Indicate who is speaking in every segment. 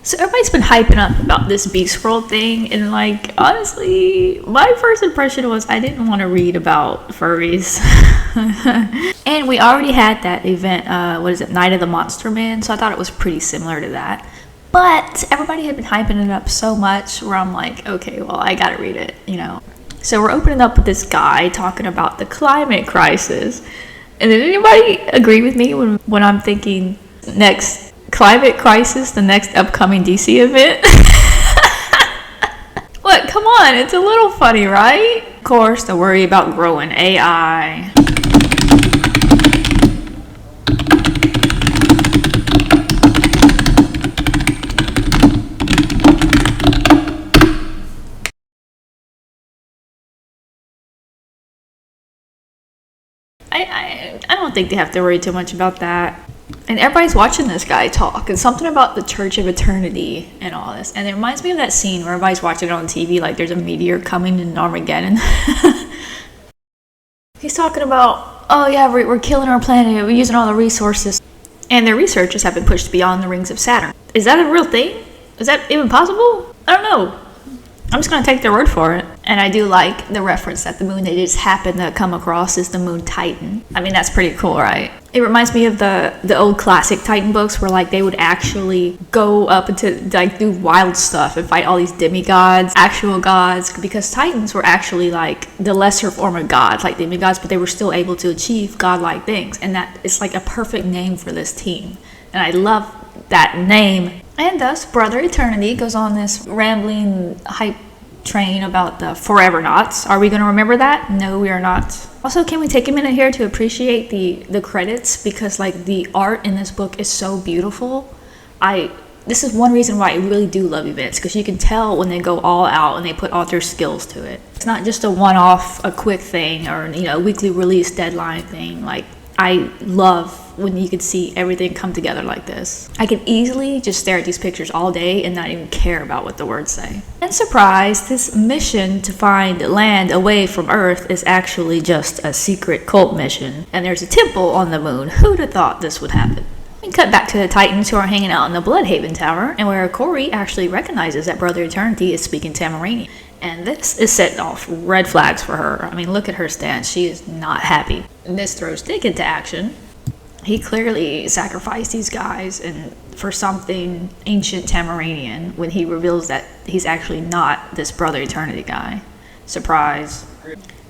Speaker 1: So everybody's been hyping up about this Beast World thing, and like, honestly, my first impression was I didn't want to read about furries. And we already had that event, Night of the Monster Man, so I thought it was pretty similar to that. But everybody had been hyping it up so much where I'm like, okay, well, I gotta read it, you know. So we're opening up with this guy talking about the climate crisis. And did anybody agree with me when I'm thinking next climate crisis, the next upcoming DC event? What? Come on, it's a little funny, right? Of course, the worry about growing AI. I don't think they have to worry too much about that. And everybody's watching this guy talk, and something about the Church of Eternity and all this. And it reminds me of that scene where everybody's watching it on TV, like there's a meteor coming in Armageddon. He's talking about, oh yeah, we're killing our planet, we're using all the resources. And their researchers have been pushed beyond the rings of Saturn. Is that a real thing? Is that even possible? I don't know. I'm just going to take their word for it. And I do like the reference that the moon they just happened to come across is the moon Titan. I mean, that's pretty cool, right? It reminds me of the old classic Titan books where like they would actually go up into like do wild stuff and fight all these demigods, actual gods, because Titans were actually like the lesser form of gods, like demigods, but they were still able to achieve godlike things. And that is like a perfect name for this team. And I love that name. And thus, Brother Eternity goes on this rambling hype train about the Foreverwho. Are we going to remember that? No, we are not. Also, can we take a minute here to appreciate the credits? Because like the art in this book is so beautiful. This is one reason why I really do love events, because you can tell when they go all out and they put all their skills to it. It's not just a one-off, a quick thing, or a weekly release deadline thing. Like, I love when you can see everything come together like this. I could easily just stare at these pictures all day and not even care about what the words say. And surprise, this mission to find land away from Earth is actually just a secret cult mission. And there's a temple on the moon. Who'd have thought this would happen? We cut back to the Titans who are hanging out in the Bloodhaven Tower, and where Kori actually recognizes that Brother Eternity is speaking Tamaranean. And this is setting off red flags for her. I mean, look at her stance. She is not happy. And this throws Dick into action. He clearly sacrificed these guys and for something ancient Tamaranean when he reveals that he's actually not this Brother Eternity guy. Surprise.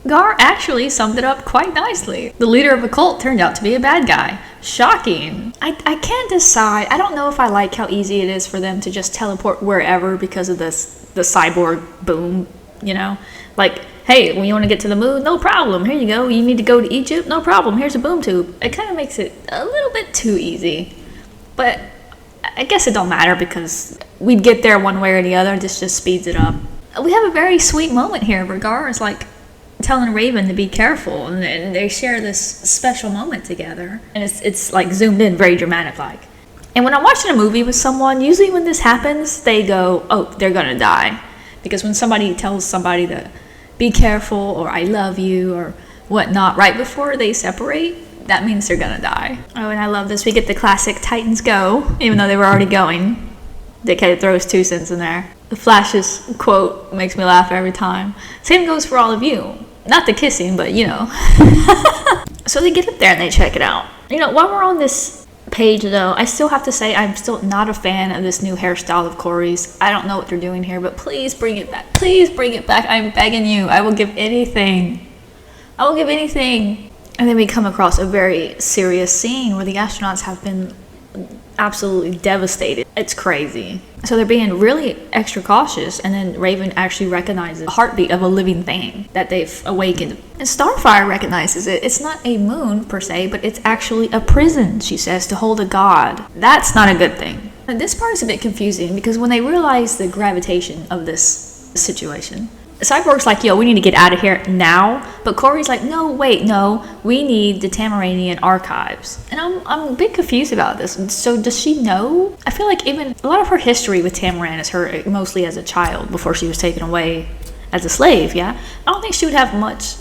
Speaker 1: Gar actually summed it up quite nicely. The leader of a cult turned out to be a bad guy. Shocking. I can't decide. I don't know if I like how easy it is for them to just teleport wherever because of the cyborg boom, Like, hey, when you want to get to the moon, no problem. Here you go. You need to go to Egypt? No problem. Here's a boom tube. It kind of makes it a little bit too easy. But I guess it don't matter because we'd get there one way or the other. This just speeds it up. We have a very sweet moment here where Gar is like telling Raven to be careful, and they share this special moment together. And it's like zoomed in, very dramatic like. And when I'm watching a movie with someone, usually when this happens, they go, oh, they're gonna die. Because when somebody tells somebody to be careful or I love you or whatnot right before they separate, that means they're gonna die. Oh, and I love this. We get the classic Titans go, even though they were already going. Dick kind of throws 2 cents in there. The Flash's quote makes me laugh every time. Same goes for all of you. Not the kissing, but So they get up there and they check it out. While we're on this page though, I still have to say I'm still not a fan of this new hairstyle of Kori's. I don't know what they're doing here, but please bring it back. Please bring it back. I'm begging you. I will give anything. I will give anything. And then we come across a very serious scene where the astronauts have been absolutely devastated. It's crazy. So they're being really extra cautious, and then Raven actually recognizes the heartbeat of a living thing that they've awakened. And Starfire recognizes it. It's not a moon per se, but it's actually a prison, she says, to hold a god. That's not a good thing. And this part is a bit confusing because when they realize the gravitation of this situation, Cyborg's like, yo, we need to get out of here now. But Kori's like, no, wait, no. We need the Tamaranean Archives. And I'm a bit confused about this. So does she know? I feel like even a lot of her history with Tamaran is her mostly as a child before she was taken away as a slave, yeah? I don't think she would have much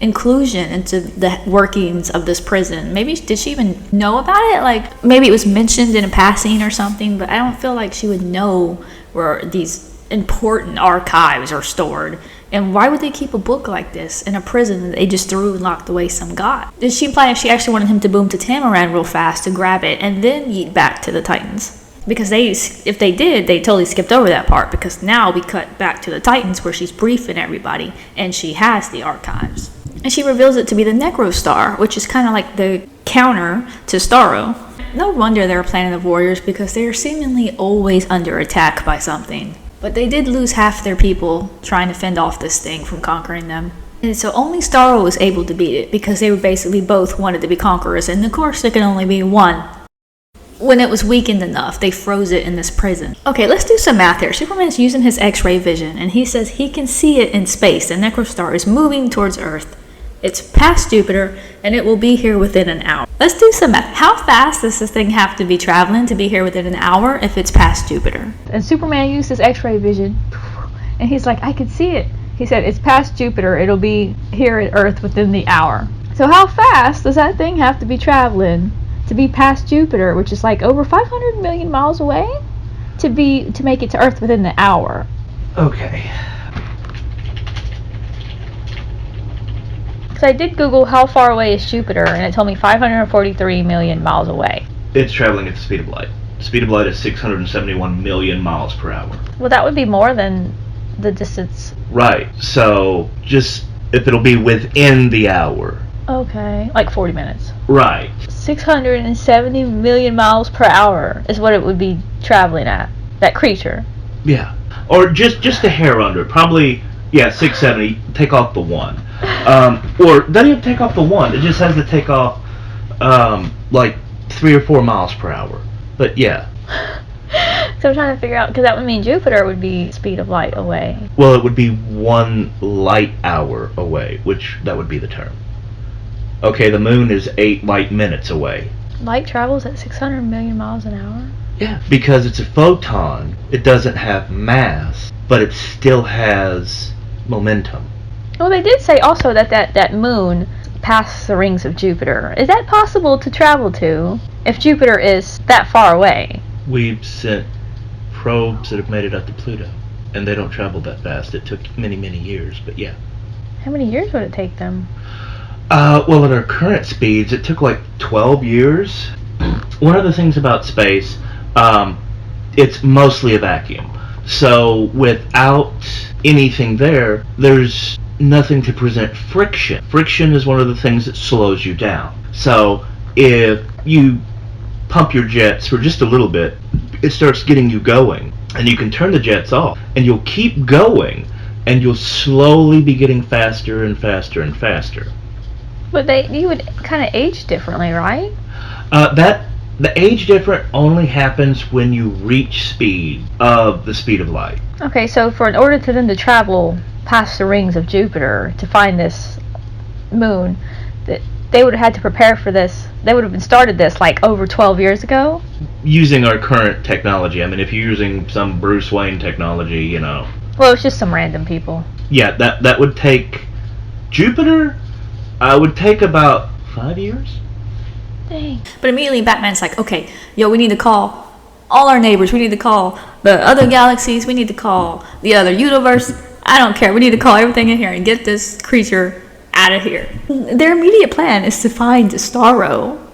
Speaker 1: inclusion into the workings of this prison. Maybe did she even know about it? Like maybe it was mentioned in a passing or something, but I don't feel like she would know where these important archives are stored. And why would they keep a book like this in a prison that they just threw and locked away some god? Did she imply if she actually wanted him to boom to Tamaran real fast to grab it and then yeet back to the Titans? Because if they did, they totally skipped over that part, because now we cut back to the Titans where she's briefing everybody and she has the archives. And she reveals it to be the Necrostar, which is kind of like the counter to Starro. No wonder they're a planet of warriors, because they are seemingly always under attack by something. But they did lose half their people trying to fend off this thing from conquering them. And so only Starro was able to beat it, because they were basically both wanted to be conquerors, and of course there can only be one. When it was weakened enough, they froze it in this prison. Okay, let's do some math here. Superman's using his X-ray vision, and he says he can see it in space. The Necrostar is moving towards Earth. It's past Jupiter, and it will be here within an hour. Let's do some math. How fast does this thing have to be traveling to be here within an hour if it's past Jupiter? And Superman used his X-ray vision, and he's like, I can see it. He said, it's past Jupiter. It'll be here at Earth within the hour. So how fast does that thing have to be traveling to be past Jupiter, which is like over 500 million miles away, to make it to Earth within the hour?
Speaker 2: Okay.
Speaker 1: I did Google how far away is Jupiter, and it told me 543 million miles away.
Speaker 2: It's traveling at the speed of light. The speed of light is 671 million miles per hour.
Speaker 1: Well, that would be more than the distance.
Speaker 2: Right. So, just if it'll be within the hour.
Speaker 1: Okay. Like 40 minutes.
Speaker 2: Right.
Speaker 1: 670 million miles per hour is what it would be traveling at. That creature.
Speaker 2: Yeah. Or just a hair under it. Probably, 670. Take off the 1. Or doesn't even take off the 1. It just has to take off like 3 or 4 miles per hour. But yeah.
Speaker 1: So I'm trying to figure out, because that would mean Jupiter would be speed of light away.
Speaker 2: Well, it would be 1 light hour away, which that would be the term. Okay, the moon is 8 light minutes away.
Speaker 1: Light travels at 600 million miles an hour?
Speaker 2: Yeah, because it's a photon. It doesn't have mass, but it still has momentum.
Speaker 1: Well, they did say also that moon passed the rings of Jupiter. Is that possible to travel to if Jupiter is that far away?
Speaker 2: We've sent probes that have made it up to Pluto, and they don't travel that fast. It took many, many years, but yeah.
Speaker 1: How many years would it take them?
Speaker 2: Well, at our current speeds, it took like 12 years. One of the things about space, it's mostly a vacuum. So without anything there, there's nothing to present friction. Friction is one of the things that slows you down. So if you pump your jets for just a little bit, it starts getting you going. And you can turn the jets off, and you'll keep going, and you'll slowly be getting faster and faster and faster.
Speaker 1: But you would kind of age differently, right?
Speaker 2: The age difference only happens when you reach speed of the speed of light.
Speaker 1: Okay, so in order for them to travel past the rings of Jupiter to find this moon, that they would have had to prepare for this. They would have started this like over 12 years ago.
Speaker 2: Using our current technology. I mean, if you're using some Bruce Wayne technology, Well,
Speaker 1: it's just some random people.
Speaker 2: Yeah, that would take Jupiter. Would take about 5 years.
Speaker 1: Dang. But immediately Batman's like, okay, we need to call all our neighbors. We need to call the other galaxies. We need to call the other universe. I don't care. We need to call everything in here and get this creature out of here. Their immediate plan is to find Starro.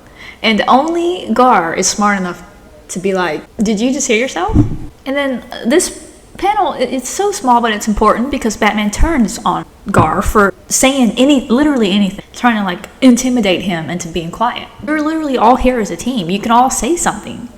Speaker 1: And only Gar is smart enough to be like, did you just hear yourself? And then this panel, it's so small, but it's important because Batman turns on Gar for saying literally anything, trying to like intimidate him into being quiet. You're literally all here as a team. You can all say something.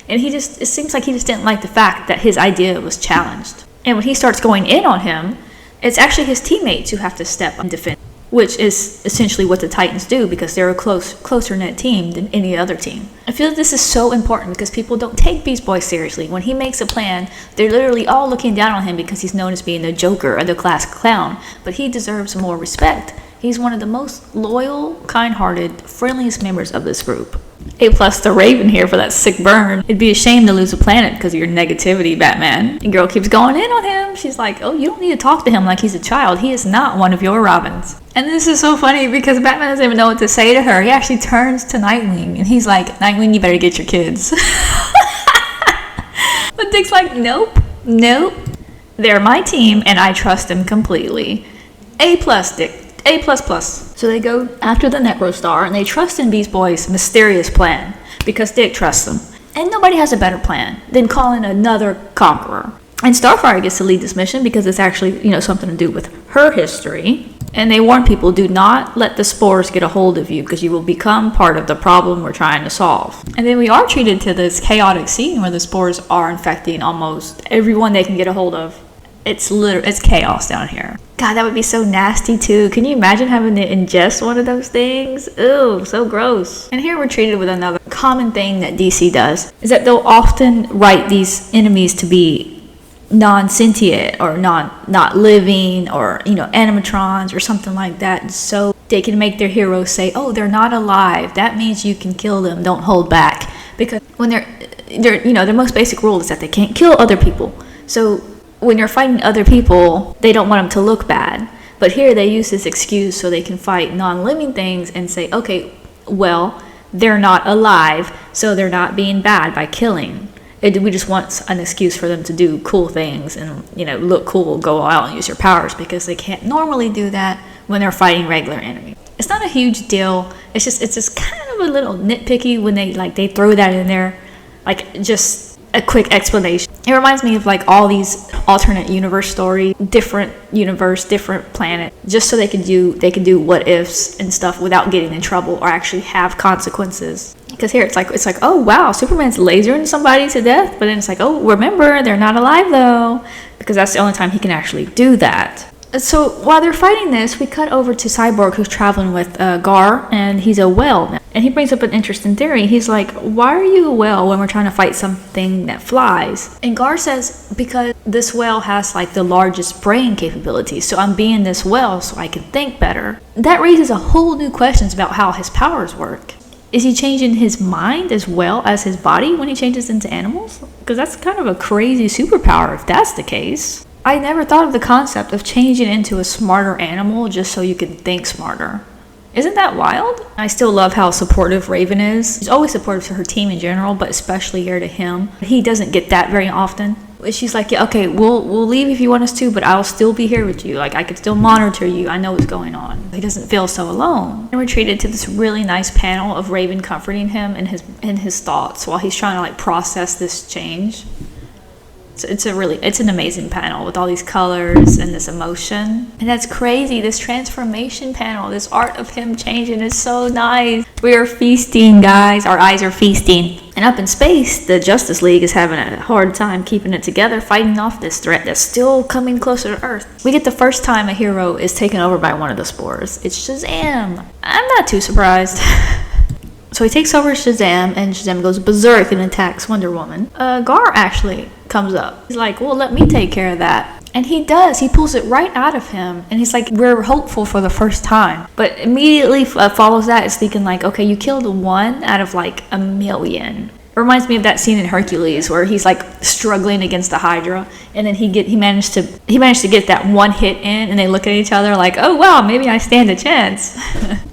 Speaker 1: And it seems like he just didn't like the fact that his idea was challenged. And when he starts going in on him, it's actually his teammates who have to step up and defend, which is essentially what the Titans do because they're a closer knit team than any other team. I feel like this is so important because people don't take Beast Boy seriously. When he makes a plan, they're literally all looking down on him because he's known as being the Joker or the class clown, but he deserves more respect. He's one of the most loyal, kind-hearted, friendliest members of this group. A plus to Raven here for that sick burn. It'd be a shame to lose a planet because of your negativity, Batman. And girl keeps going in on him. She's like, oh, you don't need to talk to him like he's a child. He is not one of your Robins. And this is so funny because Batman doesn't even know what to say to her. He actually turns to Nightwing and he's like, Nightwing, you better get your kids. But Dick's like, nope. They're my team and I trust them completely. A plus, Dick. A++. So they go after the Necrostar and they trust in Beast Boy's mysterious plan because Dick trusts them. And nobody has a better plan than calling another conqueror. And Starfire gets to lead this mission because it's actually, something to do with her history. And they warn people, do not let the spores get a hold of you because you will become part of the problem we're trying to solve. And then we are treated to this chaotic scene where the spores are infecting almost everyone they can get a hold of. It's chaos down here. God, that would be so nasty too. Can you imagine having to ingest one of those things? Ew, so gross. And here we're treated with another common thing that DC does, is that they'll often write these enemies to be non-sentient or not living or, animatrons or something like that. So they can make their heroes say, oh, they're not alive. That means you can kill them. Don't hold back. Because when they're their most basic rule is that they can't kill other people. So when you're fighting other people, they don't want them to look bad. But here they use this excuse so they can fight non-living things and say, okay, well, they're not alive, so they're not being bad by killing. We just want an excuse for them to do cool things and, look cool, go out and use your powers because they can't normally do that when they're fighting regular enemies. It's not a huge deal. It's just kind of a little nitpicky when they throw that in there, just a quick explanation. It reminds me of all these alternate universe stories, different universe, different planet, just so they can do what ifs and stuff without getting in trouble or actually have consequences. Because here it's like, oh wow, Superman's lasering somebody to death, but then it's like, oh, remember, they're not alive though, because that's the only time he can actually do that. So while they're fighting this, we cut over to Cyborg, who's traveling with Gar, and he's a whale now. And he brings up an interesting theory. He's like, why are you a whale when we're trying to fight something that flies? And Gar says, because this whale has the largest brain capabilities, so I'm being this whale so I can think better. That raises a whole new questions about how his powers work. Is he changing his mind as well as his body when he changes into animals? Because that's kind of a crazy superpower if that's the case. I never thought of the concept of changing into a smarter animal just so you can think smarter. Isn't that wild? I still love how supportive Raven is. She's always supportive to her team in general, but especially here to him. He doesn't get that very often. She's like, yeah, okay, we'll leave if you want us to, but I'll still be here with you. I can still monitor you. I know what's going on. He doesn't feel so alone. And we're treated to this really nice panel of Raven comforting him in his thoughts while he's trying to process this change. It's an amazing panel with all these colors and this emotion. And that's crazy. This transformation panel, this art of him changing is so nice. We are feasting, guys. Our eyes are feasting. And up in space, the Justice League is having a hard time keeping it together, fighting off this threat that's still coming closer to Earth. We get the first time a hero is taken over by one of the spores. It's Shazam. I'm not too surprised. So he takes over Shazam, and Shazam goes berserk and attacks Wonder Woman. Gar actually comes up. He's like, well, let me take care of that. And he does. He pulls it right out of him. And he's like, we're hopeful for the first time. But immediately follows that is thinking okay, you killed one out of a million. It reminds me of that scene in Hercules where he's struggling against the Hydra, and then he managed to get that one hit in, and they look at each other like, oh wow, maybe I stand a chance.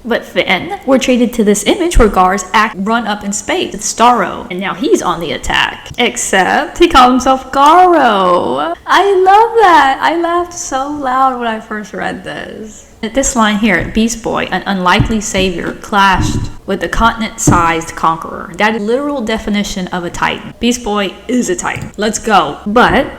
Speaker 1: But then we're treated to this image where Gar's run up in space with Starro, and now he's on the attack. Except he called himself Garro. I love that. I laughed so loud when I first read this. This line here, Beast Boy, an unlikely savior, clashed with a continent-sized conqueror. That is literal definition of a Titan. Beast Boy is a Titan. Let's go. But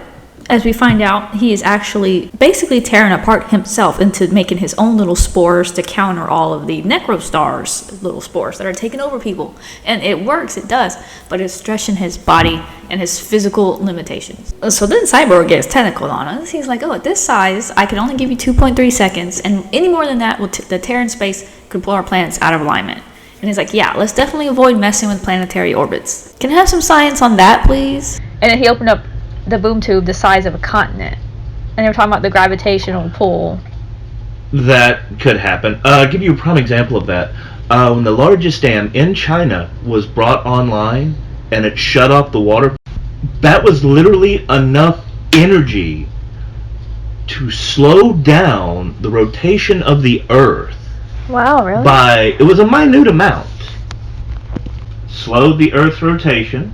Speaker 1: as we find out, he is actually basically tearing apart himself into making his own little spores to counter all of the Necrostar's little spores that are taking over people. And it works, it does, but it's stretching his body and his physical limitations. So then Cyborg gets tentacled on us. He's like, oh, at this size, I can only give you 2.3 seconds, and any more than that, the tear in space could blow our planets out of alignment. And he's like, yeah, let's definitely avoid messing with planetary orbits. Can I have some science on that, please? And then he opened up the boom tube the size of a continent, and they were talking about the gravitational pull.
Speaker 2: That could happen. I'll give you a prime example of that. When the largest dam in China was brought online and it shut off the water, that was literally enough energy to slow down the rotation of the Earth.
Speaker 1: Wow, really?
Speaker 2: It was a minute amount. Slowed the Earth's rotation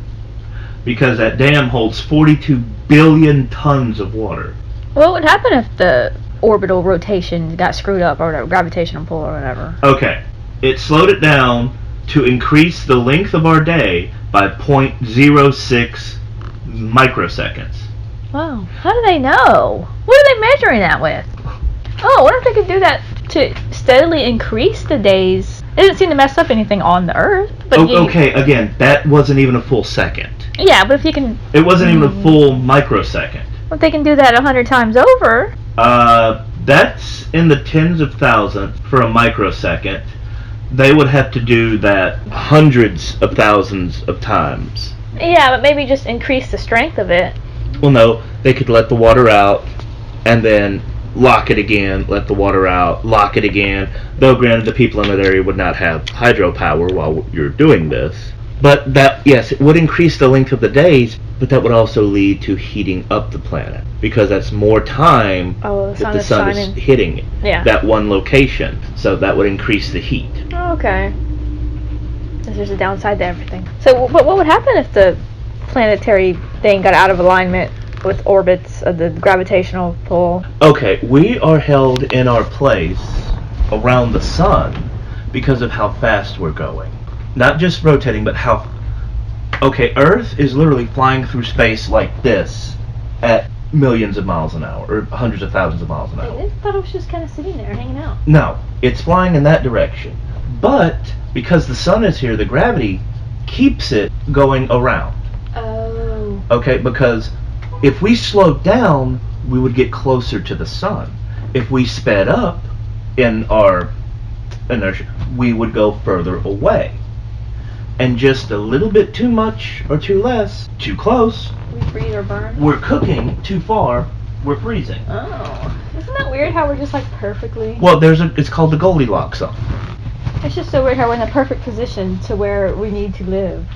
Speaker 2: because that dam holds 42 billion tons of water.
Speaker 1: What would happen if the orbital rotation got screwed up, or whatever, gravitational pull or whatever?
Speaker 2: Okay, it slowed it down to increase the length of our day by 0.06 microseconds.
Speaker 1: Wow, how do they know? What are they measuring that with? Oh, what if they could do that to steadily increase the days? It didn't seem to mess up anything on the Earth. But
Speaker 2: okay, again, that wasn't even a full second.
Speaker 1: Yeah, but if you can...
Speaker 2: It wasn't even a full microsecond.
Speaker 1: If they can do that 100 times over...
Speaker 2: That's in the tens of thousands for a microsecond. They would have to do that hundreds of thousands of times.
Speaker 1: Yeah, but maybe just increase the strength of it.
Speaker 2: Well, no, they could let the water out and then lock it again, let the water out, lock it again. Though, granted, the people in that area would not have hydropower while you're doing this. But that, yes, it would increase the length of the days, but that would also lead to heating up the planet, because that's more time that the sun is hitting that one location. So that would increase the heat.
Speaker 1: Oh, okay. There's a downside to everything. So what would happen if the planetary thing got out of alignment with orbits of the gravitational pull?
Speaker 2: Okay, we are held in our place around the sun because of how fast we're going. Not just rotating, but how... Okay, Earth is literally flying through space like this at millions of miles an hour, or hundreds of thousands of miles an hour.
Speaker 1: I thought it was just kind of sitting there, hanging out.
Speaker 2: No, it's flying in that direction. But, because the sun is here, the gravity keeps it going around.
Speaker 1: Oh.
Speaker 2: Okay, because if we slowed down, we would get closer to the sun. If we sped up in our inertia, we would go further away. And just a little bit too much or too less, too close,
Speaker 1: We freeze or burn?
Speaker 2: we're cooking. Too far, we're freezing.
Speaker 1: Oh. Isn't that weird how we're just like perfectly...
Speaker 2: Well, it's called the Goldilocks zone.
Speaker 1: It's just so weird how we're in the perfect position to where we need to live.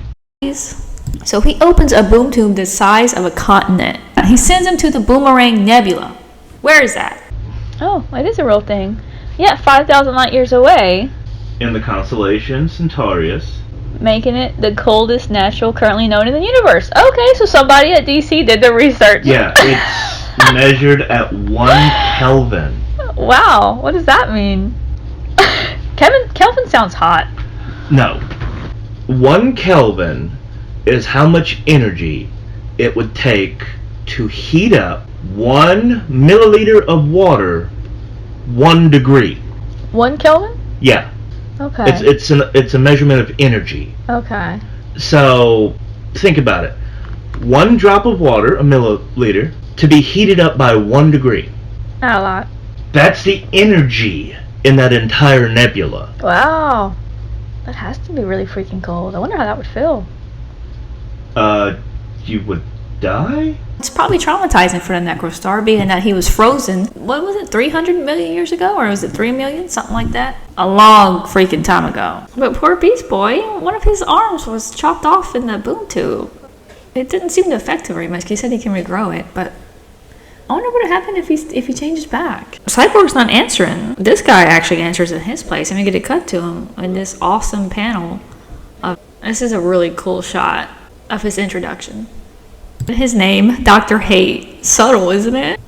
Speaker 1: So he opens a boom tube the size of a continent. He sends him to the Boomerang Nebula. Where is that? Oh, it is a real thing. Yeah, 5,000 light years away.
Speaker 2: In the constellation Centaurus.
Speaker 1: Making it the coldest natural currently known in the universe. Okay, so somebody at DC did the research.
Speaker 2: Yeah, it's measured at 1 Kelvin.
Speaker 1: Wow, what does that mean? Kelvin sounds hot.
Speaker 2: No. 1 Kelvin is how much energy it would take to heat up 1 milliliter of water 1 degree.
Speaker 1: 1 Kelvin?
Speaker 2: Yeah.
Speaker 1: Okay.
Speaker 2: It's a measurement of energy.
Speaker 1: Okay.
Speaker 2: So think about it. 1 drop of water, a milliliter, to be heated up by 1 degree.
Speaker 1: Not a lot.
Speaker 2: That's the energy in that entire nebula.
Speaker 1: Wow. That has to be really freaking cold. I wonder how that would feel.
Speaker 2: You would die?
Speaker 1: It's probably traumatizing for the Necrostar, being that he was frozen. What was it, 300 million years ago? Or was it 3 million? Something like that. A long freaking time ago. But poor Beast Boy, one of his arms was chopped off in the boom tube. It didn't seem to affect him very much. He said he can regrow it, but I wonder what would happen if he changes back. Cyborg's not answering. This guy actually answers in his place, and we get a cut to him in this awesome panel. This is a really cool shot of his introduction. His name, Dr. Hate. Subtle, isn't it?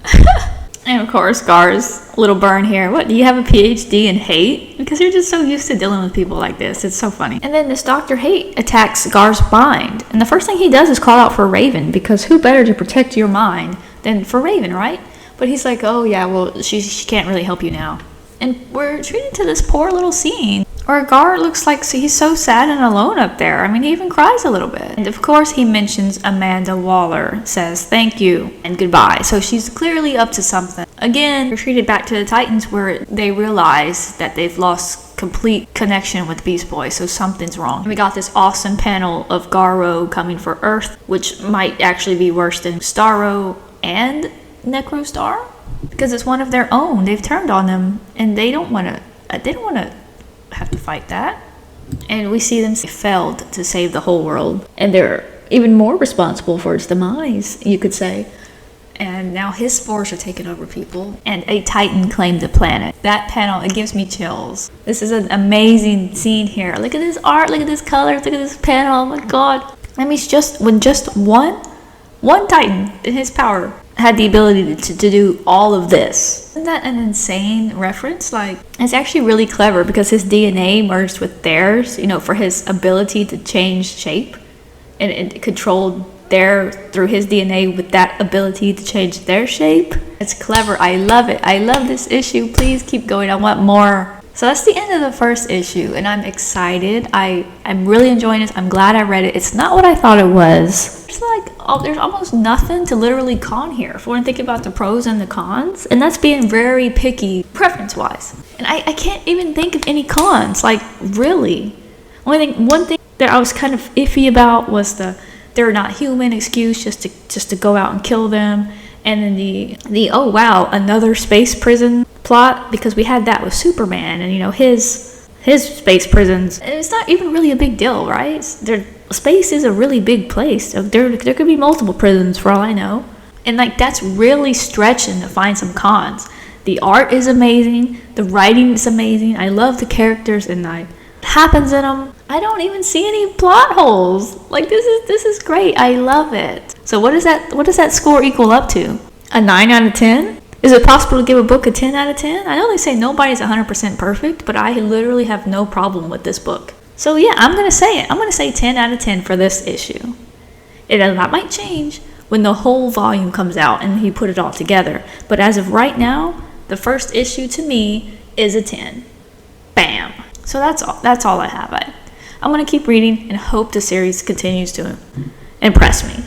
Speaker 1: And of course, Gar's little burn here. What, do you have a PhD in hate? Because you're just so used to dealing with people like this. It's so funny. And then this Dr. Hate attacks Gar's mind. And the first thing he does is call out for Raven, because who better to protect your mind than for Raven, right? But he's like, oh yeah, well, she can't really help you now. And we're treated to this poor little scene where Gar looks like he's so sad and alone up there. I mean, he even cries a little bit. And of course, he mentions Amanda Waller, says thank you and goodbye. So she's clearly up to something. Again, we're treated back to the Titans where they realize that they've lost complete connection with Beast Boy, so something's wrong. We got this awesome panel of Garro coming for Earth, which might actually be worse than Starro and Necrostar, because it's one of their own. They've turned on them, and they don't want to have to fight that. And we see them failed to save the whole world. And they're even more responsible for its demise, you could say. And now his spores are taking over people. And a Titan claimed the planet. That panel, it gives me chills. This is an amazing scene here. Look at this art, look at this color, look at this panel. Oh my god. That means just one Titan in his power had the ability to do all of this. Isn't that an insane reference? Like, it's actually really clever because his DNA merged with theirs, you know, for his ability to change shape. And it controlled through his DNA with that ability to change their shape. It's clever. I love it. I love this issue. Please keep going. I want more. So that's the end of the first issue, and I'm excited. I'm really enjoying this. I'm glad I read it. It's not what I thought it was. It's like, there's almost nothing to literally con here. If we're thinking about the pros and the cons, and that's being very picky preference-wise. And I can't even think of any cons. Like, really. One thing that I was kind of iffy about was they're not human excuse just to go out and kill them. And then the oh wow, another space prison plot, because we had that with Superman, and you know his space prisons. And it's not even really a big deal, right? Space is a really big place. So there could be multiple prisons for all I know. And like, that's really stretching to find some cons. The art is amazing, the writing is amazing. I love the characters and what happens in them. I don't even see any plot holes. Like, this is great. I love it. So what does that score equal up to? A 9 out of 10? Is it possible to give a book a 10 out of 10? I know they say nobody's 100% perfect, but I literally have no problem with this book. So yeah, I'm going to say it. I'm going to say 10 out of 10 for this issue. That might change when the whole volume comes out and he put it all together. But as of right now, the first issue to me is a 10. Bam. So that's all I have. I'm going to keep reading and hope the series continues to impress me.